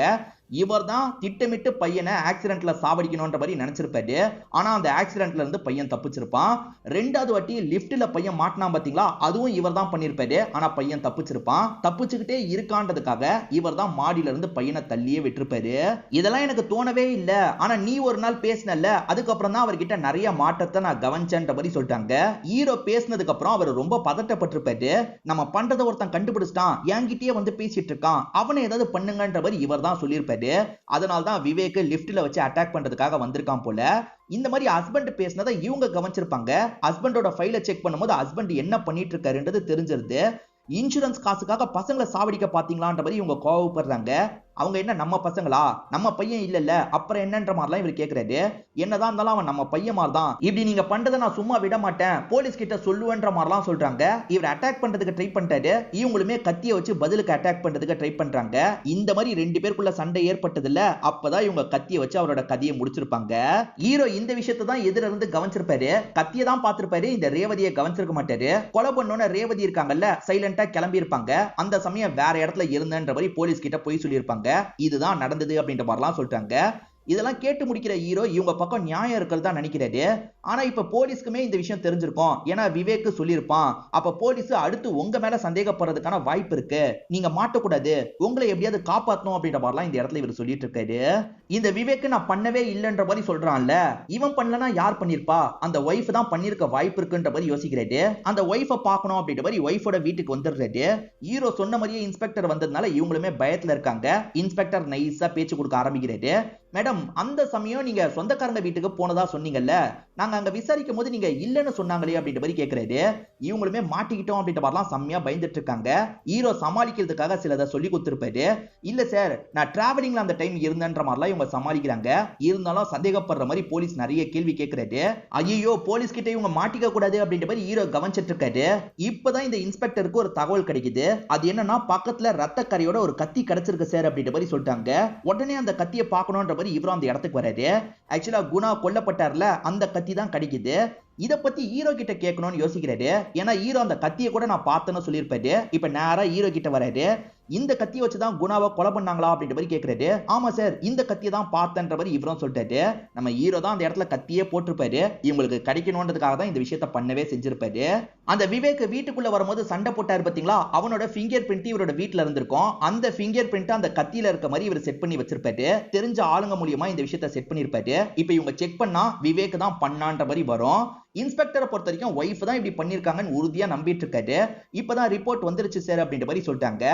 இவர் தான் திட்டமிட்டு பையனை ஆக்சிடென்ட்ல சாவடிக்கணும்ன்ற மாதிரி நினைச்சிருப்பாரு. ஆனா அந்த ஆக்சிடென்ட்ல இருந்து பையன் தப்பிச்சிருப்பான். 2வது வாட்டி லிப்ட்ல பையன் மாட்டினா பாத்தீங்களா, அதுவும் இவர் தான் பண்ணிருப்பாரு. ஆனா பையன் தப்பிச்சிருப்பான். தப்பிச்சுக்கிட்டே இருக்கான்றதுக்காக இவர் தான் மாடியில இருந்து பையனை தள்ளியே விட்டுருப்பாரு. இதெல்லாம் எனக்கு தோணவே இல்ல, ஆனா நீ ஒரு நாள் பேசினல்ல, அதுக்கப்புறம் தான் அவர்கிட்ட நிறைய மாற்றத்தை நான் கவனிச்சேன்ற மாதிரி சொல்லிட்டாங்க. ஹீரோ பேசினதுக்கு அப்புறம் அவர் ரொம்ப பதட்டப்பட்டிருப்பாரு. நம்ம பண்றதை ஒருத்தன் கண்டுபிடிச்சிட்டான், என்கிட்டயே வந்து பேசிட்டு இருக்கான், அவனை ஏதாவது பண்ணுங்கன்ற மாதிரி இவர் தான் சொல்லியிருப்பாரு. அதனால தான் விவேக் லிப்ட்ல வச்சு அட்டாக் பண்றதுக்காக வந்திருக்கான் போல. இந்த மாதிரி ஹஸ்பண்ட் பேசினதை இவங்க கவனிச்சிருப்பாங்க. ஹஸ்பண்டோட ஃபைலை செக் பண்ணும்போது ஹஸ்பண்ட் என்ன பண்ணிட்டு இருக்காருன்றது தெரிஞ்சிருது. இன்சூரன்ஸ் காசுக்காக பசங்களை சாவடிக்க பாத்தீங்களான்ற மாதிரி இவங்க கோவப்படுறாங்க. அவங்க என்ன நம்ம பசங்களா, நம்ம பையன் இல்ல அப்புறம் என்னன்ற மாதிரிலாம் இவர் கேக்குறாரு. என்னதான் இருந்தாலும் அவன் நம்ம பையன் மாதிரி தான், இப்படி நீங்க பண்றதை நான் சும்மா விட மாட்டேன், போலீஸ் கிட்ட சொல்லுவேன்ற மாதிரிலாம் சொல்றாங்க. இவர் அட்டாக் பண்றதுக்கு ட்ரை பண்ணிட்டாரு. இவங்களுமே கத்தியை வச்சு பதிலுக்கு அட்டாக் பண்றதுக்கு ட்ரை பண்றாங்க. இந்த மாதிரி 2 பேருக்குள்ள சண்டை ஏற்பட்டது இல்ல, அப்பதான் இவங்க கத்தியை வச்சு அவரோட கதையை முடிச்சிருப்பாங்க. ஹீரோ இந்த விஷயத்தை தான் எதிர இருந்து கவனிச்சிருப்பாரு. கத்தியை தான் பார்த்திருப்பாரு, இந்த ரேவதியை கவனிச்சிருக்க மாட்டாரு. கொலை பண்ணோன்னு ரேவதி இருக்காங்கல்ல, சைலண்டா கிளம்பி இருப்பாங்க. அந்த சமயம் வேற இடத்துல இருந்தன்ற மாதிரி போலீஸ் கிட்ட போய் சொல்லியிருப்பாங்க. இதுதான் நடந்தது அப்படின்ற மாதிரிலாம் சொல்லிட்டாங்க. இதெல்லாம் கேட்டு முடிக்கிற ஹீரோ இவங்க பக்கம் நியாயம் இருக்கிறதா நினைக்கிறாரு. ஆனா இப்ப போலீஸ்க்குமே இந்த விஷயம் தெரிஞ்சிருக்கும், ஏன்னா விவேக் சொல்லியிருப்பான். அப்ப போலீஸ் அடுத்து உங்க மேல சந்தேகப்படுறதுக்கான வாய்ப்பு இருக்கு, நீங்க மாட்டக்கூடாது, உங்களை எப்படியாவது காப்பாத்தணும் அப்படின்ற மாதிரிலாம் இந்த இடத்துல இவர் சொல்லிட்டு இருக்காரு. இந்த விவேக் நான் பண்ணவே இல்லைன்ற மாதிரி சொல்றான்ல, இவன் பண்ணலனா யார் பண்ணிருப்பா, அந்த ஒய்ஃப் தான் பண்ணிருக்க வாய்ப்பு இருக்குன்ற மாதிரி யோசிக்கிறாரு. அந்த ஒய்ஃபை பார்க்கணும் அப்படின்ற மாதிரி ஒய்ஃபோட வீட்டுக்கு வந்துடுறாரு. ஹீரோ சொன்ன மாதிரியே இன்ஸ்பெக்டர் வந்ததுனால இவங்களுமே பயத்துல இருக்காங்க. இன்ஸ்பெக்டர் நைஸா பேச்சு கொடுக்க ஆரம்பிக்கிறாரு. மேடம், அந்த சமயம் நீங்க சொந்தக்காரங்க வீட்டுக்கு போனதா சொன்னீங்கல்ல, நாங்க அங்க விசாரிக்கும் போது நீங்க இல்லன்னு சொன்னாங்களே அப்படின்ற மாதிரி கேக்குறாரு. இவங்களுமே மாட்டிக்கிட்டோம் அப்படின்ற மாதிரிலாம் செம்மையா பயந்துட்டு இருக்காங்க. ஹீரோ சமாளிக்கிறதுக்காக சிலதை சொல்லி கொடுத்திருப்பாரு. இல்ல சார், நான் டிராவலிங்ல அந்த டைம் இருந்தன்ற மாதிரிலாம் இவங்க சமாளிக்கிறாங்க. இருந்தாலும் சந்தேகப்படுற மாதிரி போலீஸ் நிறைய கேள்வி கேட்கிறாரு. ஐயோ, போலீஸ் கிட்ட இவங்க மாட்டிக்க கூடாது அப்படின்ற மாதிரி ஹீரோ கவனிச்சிட்டு இருக்காரு. இப்பதான் இந்த இன்ஸ்பெக்டருக்கு ஒரு தகவல் கிடைக்குது. அது என்னன்னா, பக்கத்துல ரத்த கரையோட ஒரு கத்தி கிடைச்சிருக்கு சார் அப்படின்ற மாதிரி சொல்லிட்டாங்க. உடனே அந்த கத்தியை பார்க்கணும்ன்ற மாதிரி இவரும் அந்த இடத்துக்கு வராரு. ஆக்சுவலா குணா கொல்லப்பட்டார்ல, அந்த கத்தி தான் கிடைக்குது. இத பத்தி ஹீரோ கிட்ட கேட்கணும்னு யோசிக்கிறாரு. ஏன்னா ஹீரோ அந்த கத்தியை கூட நான் பார்த்தேன்னு சொல்லியிருப்பாரு. இப்ப நேரா ஹீரோ கிட்ட வராரு. இந்த கத்தியை வச்சுதான் குணாவை கொலை பண்ணாங்களா அப்படின்ற மாதிரி கேட்கிறாரு. ஆமா சார், இந்த கத்தியை தான் பார்த்தன்ற மாதிரி இவரும் சொல்லிட்டாரு. நம்ம ஹீரோ தான் அந்த இடத்துல கத்தியே போட்டிருப்பாரு. இவங்களுக்கு கிடைக்கணும்ன்றதுக்காக தான் இந்த விஷயத்த பண்ணவே செஞ்சிருப்பாரு. அந்த விவேக் வீட்டுக்குள்ள வரும்போது சண்டை போட்டாரு பாத்தீங்களா, அவனோட ஃபிங்கர் பிரிண்ட் இவரோட வீட்டுல இருந்திருக்கும். அந்த ஃபிங்கர் பிரிண்ட் அந்த கத்தியில இருக்க மாதிரி இவர் செட் பண்ணி வச்சிருப்பாரு. தெரிஞ்ச ஆளுங்க மூலியமா இந்த விஷயத்த செட் பண்ணிருப்பாரு. இப்ப இவங்க செக் பண்ணா விவேக் தான் பண்ணான்ற மாதிரி வரும். இன்ஸ்பெக்டரை பொறுத்த வரைக்கும் ஒய்ஃப் தான் இப்படி பண்ணிருக்காங்கன்னு உறுதியா நம்பிட்டு இருக்காரு. இப்பதான் ரிப்போர்ட் வந்துருச்சு சார் அப்படின்ற மாதிரி சொல்லிட்டாங்க.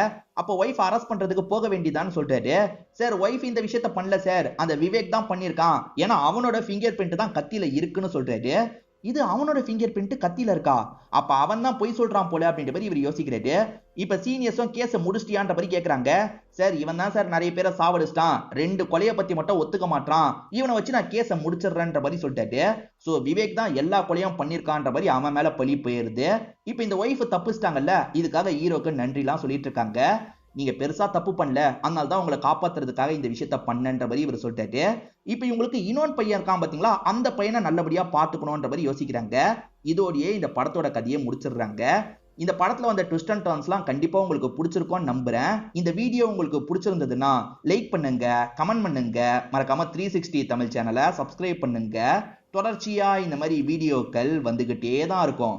அப்போ ஒய்ஃப் அரெஸ்ட் பண்றதுக்கு போக வேண்டியதான்னு சொல்றாரு. சார், ஒய்ஃப் இந்த விஷயத்த பண்ணல சார், அந்த விவேக் தான் பண்ணிருக்கான், ஏன்னா அவனோட ஃபிங்கர் பிரிண்ட் தான் கத்தியில இருக்குன்னு சொல்றாரு. இது அவனோட ஃபிங்கர் பிரிண்ட் கத்தியில இருக்கா, அப்ப அவன் தான் பொய் சொல்றான் போல அப்படின்ற மாதிரி இவர் யோசிக்கிறாரு. இப்ப சீனியர்ஸும் கேஸ முடிச்சிட்டியான்ற மாதிரி கேக்குறாங்க. சார், இவன் தான் சார் நிறைய பேரை சாவடிச்சிட்டான், 2 கொலையை பத்தி மட்டும் ஒத்துக்க மாட்டான், இவனை வச்சு நான் கேஸ முடிச்சிடுறேன்ற மாதிரி சொல்லிட்டாரு. சோ விவேக் தான் எல்லா கொலையும் பண்ணிருக்கான்ற மாதிரி அவன் மேல பழி போயிருது. இப்ப இந்த ஒய்ஃப் தப்பிச்சிட்டாங்கல்ல, இதுக்காக ஹீரோக்கு நன்றி எல்லாம் சொல்லிட்டு இருக்காங்க. நீங்க பெருசா தப்பு பண்ணல, அதனால தான் உங்களை காப்பாத்துறதுக்காக இந்த விஷயத்த பண்ணன்ற மாதிரி இவர் சொல்லிட்டாரு. இப்ப இவங்களுக்கு இன்னொரு பையன் இருக்கான் பாத்தீங்களா, அந்த பையனை நல்லபடியா பாத்துக்கணும்ன்ற மாதிரி யோசிக்கிறாங்க. இதோடயே இந்த படத்தோட கதையை முடிச்சிடுறாங்க. இந்த படத்துல வந்த ட்விஸ்ட் அண்ட் டர்ன்ஸ்லாம் கண்டிப்பா உங்களுக்கு பிடிச்சிருக்கும்னு நம்புறேன். இந்த வீடியோ உங்களுக்கு பிடிச்சிருந்ததுன்னா லைக் பண்ணுங்க, கமெண்ட் பண்ணுங்க, மறக்காம 360 தமிழ் சேனலை சப்ஸ்கிரைப் பண்ணுங்க. தொடர்ச்சியா இந்த மாதிரி வீடியோக்கள் வந்துகிட்டே தான் இருக்கும்.